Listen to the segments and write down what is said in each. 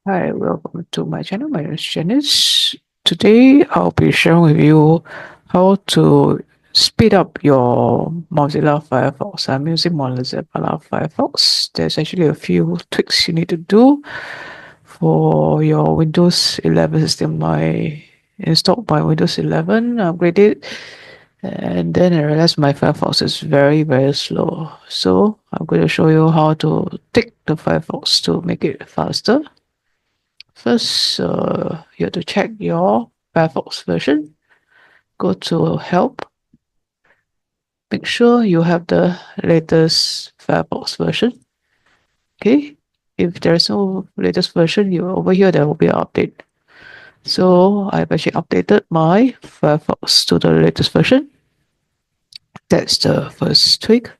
Hi, welcome to my channel. My name is Janice. Today, I'll be sharing with you how to speed up your Mozilla Firefox. I'm using Mozilla Firefox. There's actually a few tweaks you need to do for your Windows 11 system. I installed my Windows 11, upgraded, and then I realized my Firefox is very, very slow. So I'm going to show you how to take the Firefox to make it faster. First, you have to check your Firefox version. Go to Help. Make sure you have the latest Firefox version. Okay. If there's no latest version, you over here there will be an update. So I've actually updated my Firefox to the latest version. That's the first tweak.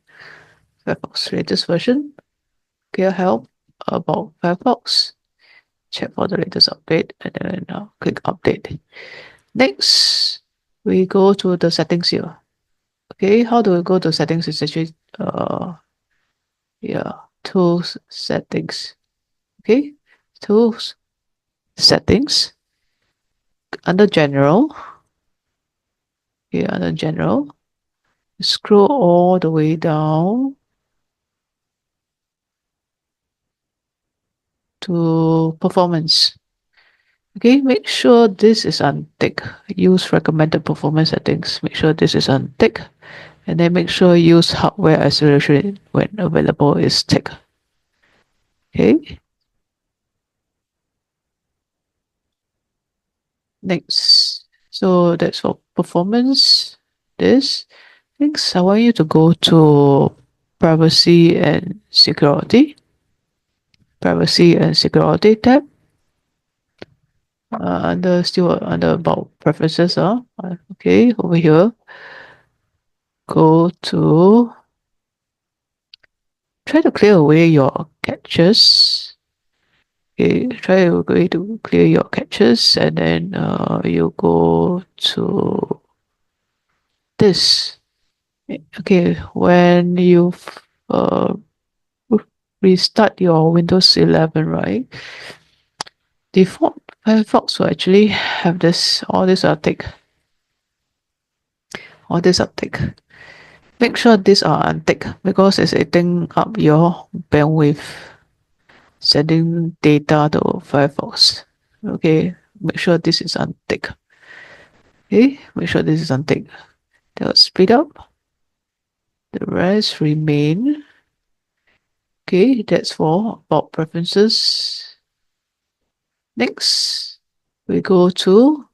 Firefox latest version. Okay, help about Firefox. Check for the latest update and then click update. Next, we go to the settings here. Okay, how do we go to settings? It's actually yeah, tools settings. Okay, tools settings under general. Yeah, under general. Scroll all the way down to performance. Okay, make sure this is untick. Use recommended performance settings. Make sure this is untick. And then make sure use hardware acceleration when available is tick. Okay. Next. So that's for performance. This. Next, I want you to go to privacy and security. Privacy and security tab. Under about preferences. Okay, over here. Go to try to clear away your caches. Okay, try to clear your caches and then you go to this. Okay, when you uh, restart your Windows 11, right? Default Firefox will actually have this, all this uptick. All this uptick. Make sure these are untick because it's eating up your bandwidth, sending data to Firefox. Okay, make sure this is untick. Okay, make sure this is untick. That will speed up. The rest remain. Okay, that's for about preferences. Next, we go to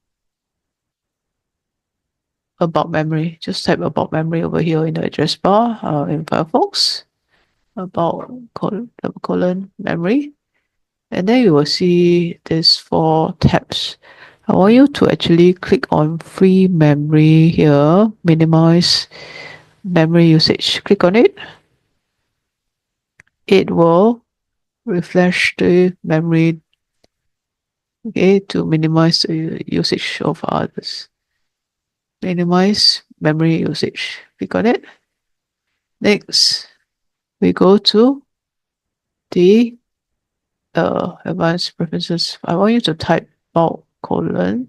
about memory. Just type about memory over here in the address bar in Firefox. About colon memory. And then you will see these four tabs. I want you to actually click on free memory here, minimize memory usage. Click on it. It will refresh the memory, okay, to minimize the usage of others. Minimize memory usage. Click on it. Next, we go to the advanced preferences. I want you to type bulk colon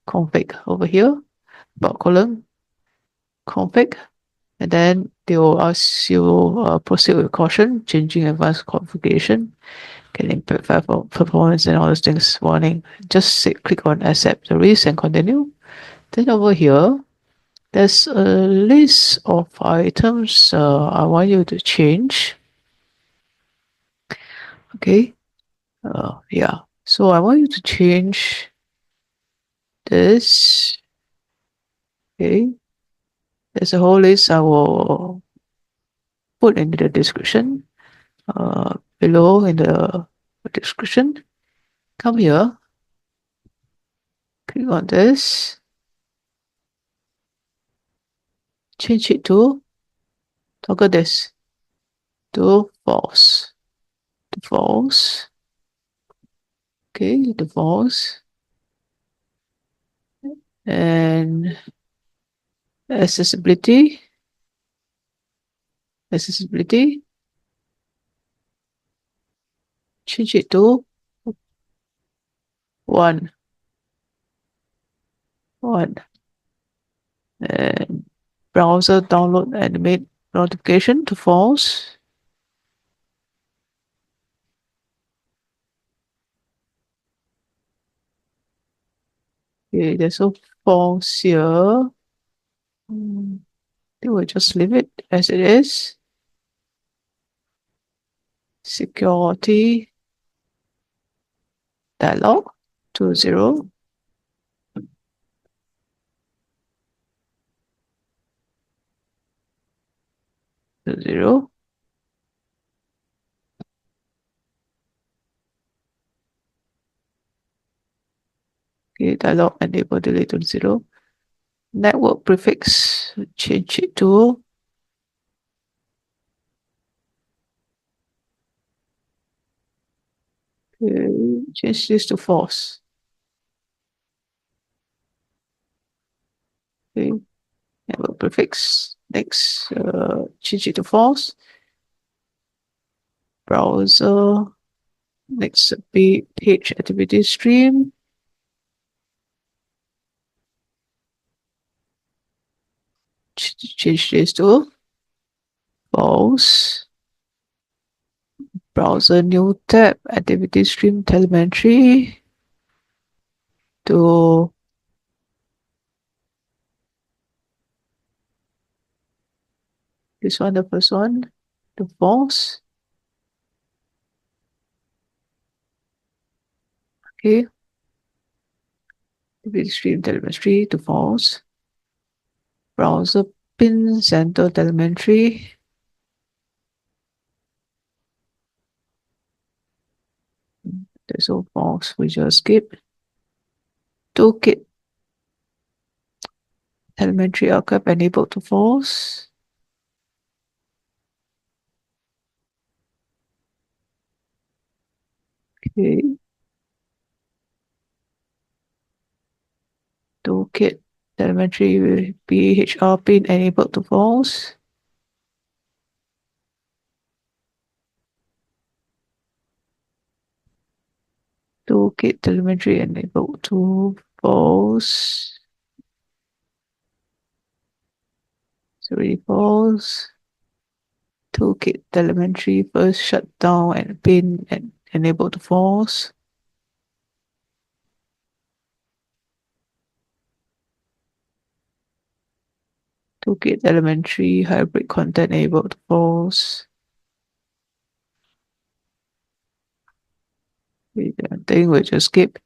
config over here. Bulk colon config. And then they will ask you proceed with caution, changing advanced configuration can impact performance and all those things. Warning. Just click on accept the risk and continue. Then over here, there's a list of items I want you to change. Okay. Yeah. So I want you to change this. Okay. There's a whole list I will put into the description. Below in the description. Come here. Click on this. Change it to toggle this to false. To false. Okay, to false. And accessibility. Accessibility. Change it to 1, 1. And browser download animate notification to false. Okay, there's no false here. I think we'll just leave it as it is. Security dialog 20 20. Okay, dialog enable delete to 0. Network prefix, change it to change this to false. Okay, network prefix. Next, change it to false. Browser. Next, page activity stream. Change this to false. Browser new tab activity stream telemetry to this one, the first one, to false. Okay, activity stream telemetry to false. Browser pin center telemetry. There's no false, we just skip. Toolkit telemetry archive enabled to false. Okay. Toolkit telemetry will be HR pin enabled to false. Toolkit telemetry enabled to false. It's already false. Toolkit telemetry first shutdown and pin and enabled to false. Toolkit elementary hybrid content enabled to false. I think we'll just skip.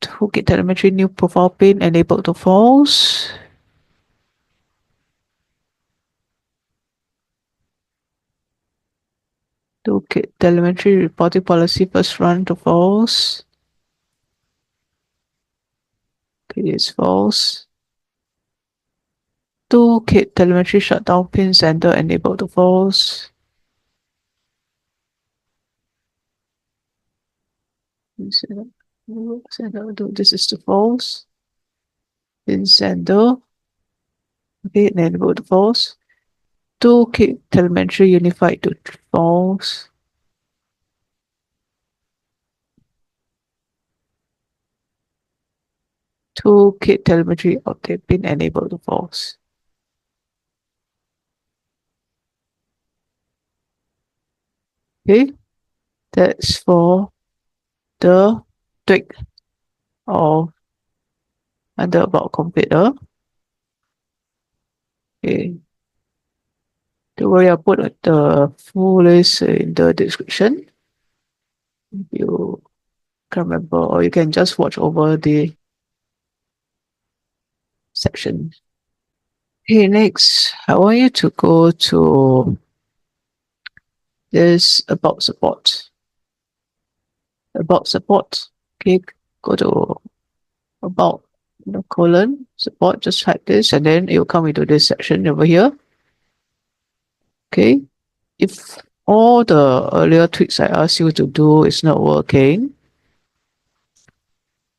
Toolkit telemetry new profile pin enabled to false. Toolkit telemetry reporting policy first run to false. Okay, it's false. Toolkit telemetry shutdown pin center enabled to false. This is to false. Pin center. Okay, enabled to false. Toolkit telemetry unified to false. Toolkit telemetry update pin enabled to false. Okay, that's for the tweak of under about computer. Okay. Don't worry, I'll put the full list in the description. If you can't remember, or you can just watch over the section. Okay, next, I want you to go to this about support. About support. Okay, go to about colon support, just type this, and then it will come into this section over here. Okay, if all the earlier tweaks I asked you to do is not working,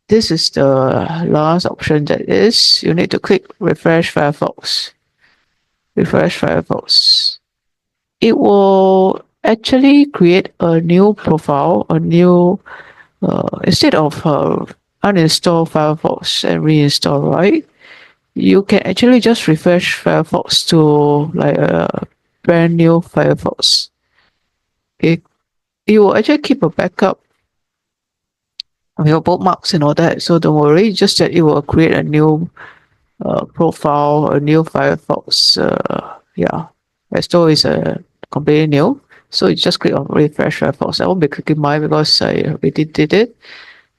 this is the last option, that is, you need to click refresh Firefox. Refresh Firefox. It will actually create a new profile, a new Instead of uninstall Firefox and reinstall, right? You can actually just refresh Firefox to like a brand new Firefox. Okay, it will actually keep a backup of your bookmarks and all that. So don't worry, just that it will create a new profile, a new Firefox. Yeah, restore is completely new. So you just click on refresh Firefox. I won't be clicking mine because I already did it.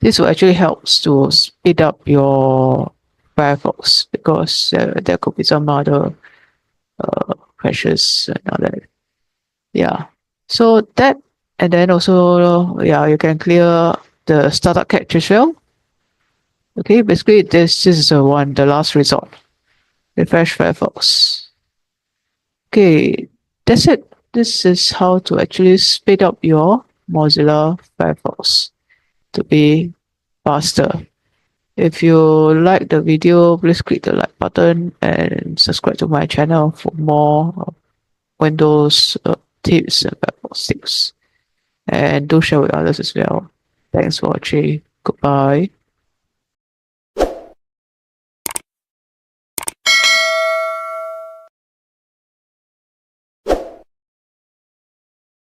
This will actually helps to speed up your Firefox because there could be some other crashes and all that. Yeah. So that, and then also, yeah, you can clear the startup cache as well. Okay, basically this is the last resort. Refresh Firefox. Okay, that's it. This is how to actually speed up your Mozilla Firefox to be faster. If you like the video, please click the like button and subscribe to my channel for more Windows tips and Firefox tips. And do share with others as well. Thanks for watching. Goodbye.